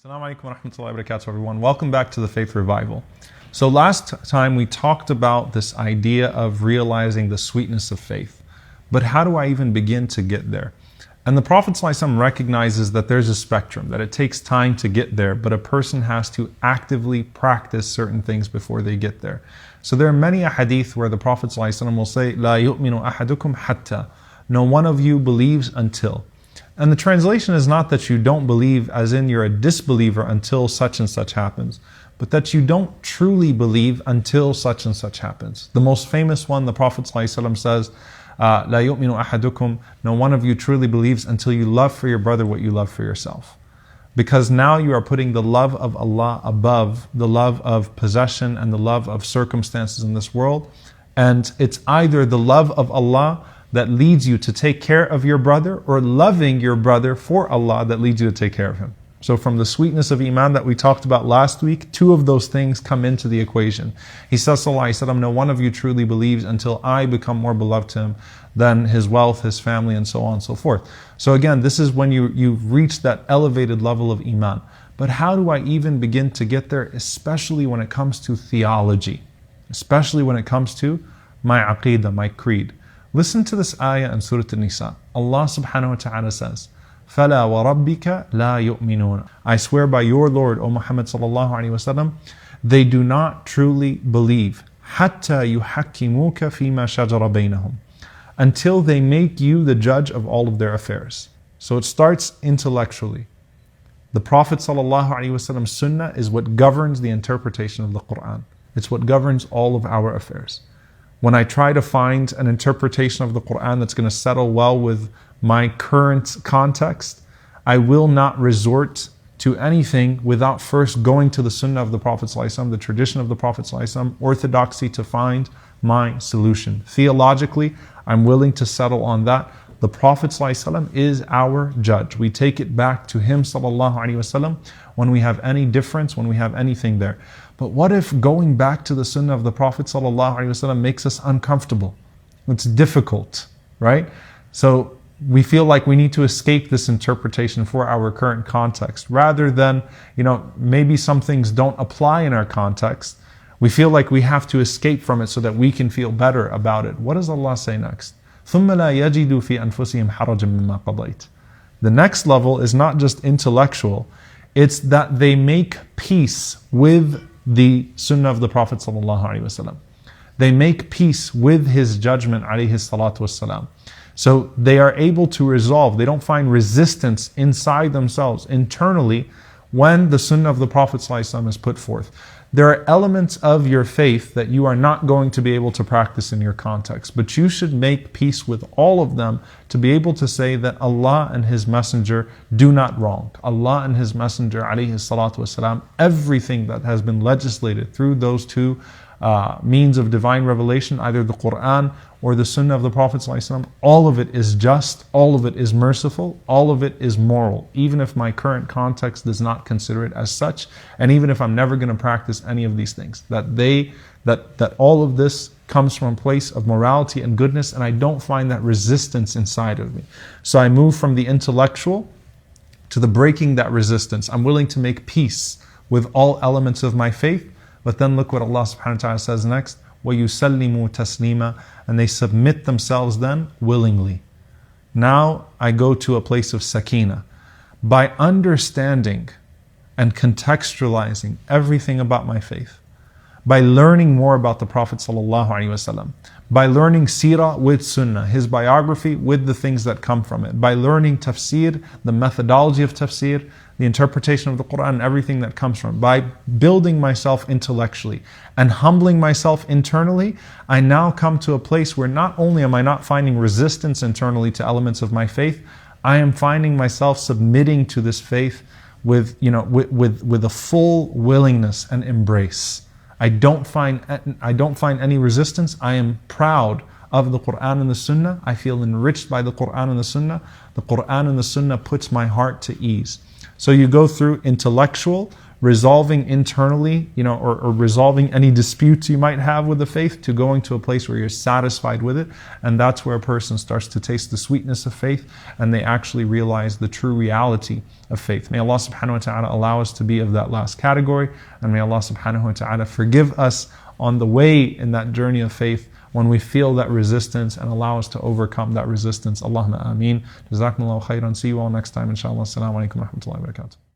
Assalamu alaikum wa rahmatullahi wa barakatuh, everyone. Welcome back to the Faith Revival. So last time we talked about this idea of realizing the sweetness of faith. But how do I even begin to get there? And the Prophet ﷺ recognizes that there's a spectrum, that it takes time to get there, but a person has to actively practice certain things before they get there. So there are many ahadith where the Prophet ﷺ will say, "La yu'minu ahadukum hatta." No one of you believes until. And the translation is not that you don't believe as in you're a disbeliever until such and such happens, but that you don't truly believe until such and such happens. The most famous one, the Prophet ﷺ says, "La yu'minu ahadukum." No one of you truly believes until you love for your brother what you love for yourself. Because now you are putting the love of Allah above the love of possession and the love of circumstances in this world. And it's either the love of Allah that leads you to take care of your brother, or loving your brother for Allah that leads you to take care of him. So from the sweetness of Iman that we talked about last week, two of those things come into the equation. He says, sallallahu alaihi wasallam, no one of you truly believes until I become more beloved to him than his wealth, his family, and so on and so forth. So again, this is when you've reached that elevated level of Iman. But how do I even begin to get there, especially when it comes to theology? Especially when it comes to my aqidah, my creed. Listen to this ayah in Surah An-Nisa. Allah subhanahu wa ta'ala says, فَلَا وَرَبِّكَ لَا يُؤْمِنُونَ. I swear by your Lord, O Muhammad sallallahu alayhi wa sallam, they do not truly believe. حَتَّى يُحَكِّمُوكَ فِيمَا شَجَرَ بَيْنَهُم. Until they make you the judge of all of their affairs. So it starts intellectually. The Prophet sallallahu alayhi wa sallam's sunnah is what governs the interpretation of the Quran. It's what governs all of our affairs. When I try to find an interpretation of the Quran that's going to settle well with my current context, I will not resort to anything without first going to the Sunnah of the Prophet ﷺ, the tradition of the Prophet ﷺ, orthodoxy, to find my solution. Theologically, I'm willing to settle on that. The Prophet ﷺ is our judge. We take it back to him sallallahu alaihi wasallam when we have any difference, when we have anything there. But what if going back to the Sunnah of the Prophet ﷺ makes us uncomfortable? It's difficult, right? So we feel like we need to escape this interpretation for our current context. Rather than, maybe some things don't apply in our context. We feel like we have to escape from it so that we can feel better about it. What does Allah say next? ثُمَّ لَا يَجِدُوا فِي أَنفُسِهِمْ حَرَجًا مِّمَّا قَضَيْتَ. The next level is not just intellectual, it's that they make peace with the Sunnah of the Prophet ﷺ. They make peace with his judgment alayhi salatu wassalam. So they are able to resolve, they don't find resistance inside themselves, internally, when the Sunnah of the Prophet ﷺ is put forth. There are elements of your faith that you are not going to be able to practice in your context, but you should make peace with all of them to be able to say that Allah and His Messenger do not wrong. Allah and His Messenger, alayhi salatu wasalam, everything that has been legislated through those two means of divine revelation, either the Quran or the Sunnah of the Prophet ﷺ, all of it is just, all of it is merciful, all of it is moral, even if my current context does not consider it as such, and even if I'm never going to practice any of these things. That all of this comes from a place of morality and goodness, and I don't find that resistance inside of me. So I move from the intellectual to the breaking that resistance. I'm willing to make peace with all elements of my faith. But then look what Allah subhanahu wa ta'ala says next. وَيُسَلِّمُوا تَسْلِيمًا. And they submit themselves then willingly. Now I go to a place of sakina. By understanding and contextualizing everything about my faith, by learning more about the Prophet ﷺ, by learning seerah with sunnah, his biography with the things that come from it, by learning tafsir, the methodology of tafsir, the interpretation of the Quran and everything that comes from it, by building myself intellectually and humbling myself internally, I now come to a place where not only am I not finding resistance internally to elements of my faith, I am finding myself submitting to this faith with a full willingness and embrace. I don't find any resistance. I am proud of the Quran and the Sunnah. I feel enriched by the Quran and the Sunnah. The Quran and the Sunnah puts my heart to ease. So you go through intellectual, resolving internally, or resolving any disputes you might have with the faith, to going to a place where you're satisfied with it. And that's where a person starts to taste the sweetness of faith, and they actually realize the true reality of faith. May Allah subhanahu wa ta'ala allow us to be of that last category, and may Allah subhanahu wa ta'ala forgive us on the way in that journey of faith when we feel that resistance, and allow us to overcome that resistance. Allahumma ameen. Jazakumullahu khairan. See you all next time, inshallah. Assalamu alaikum wa rahmatullahi wa barakatuh.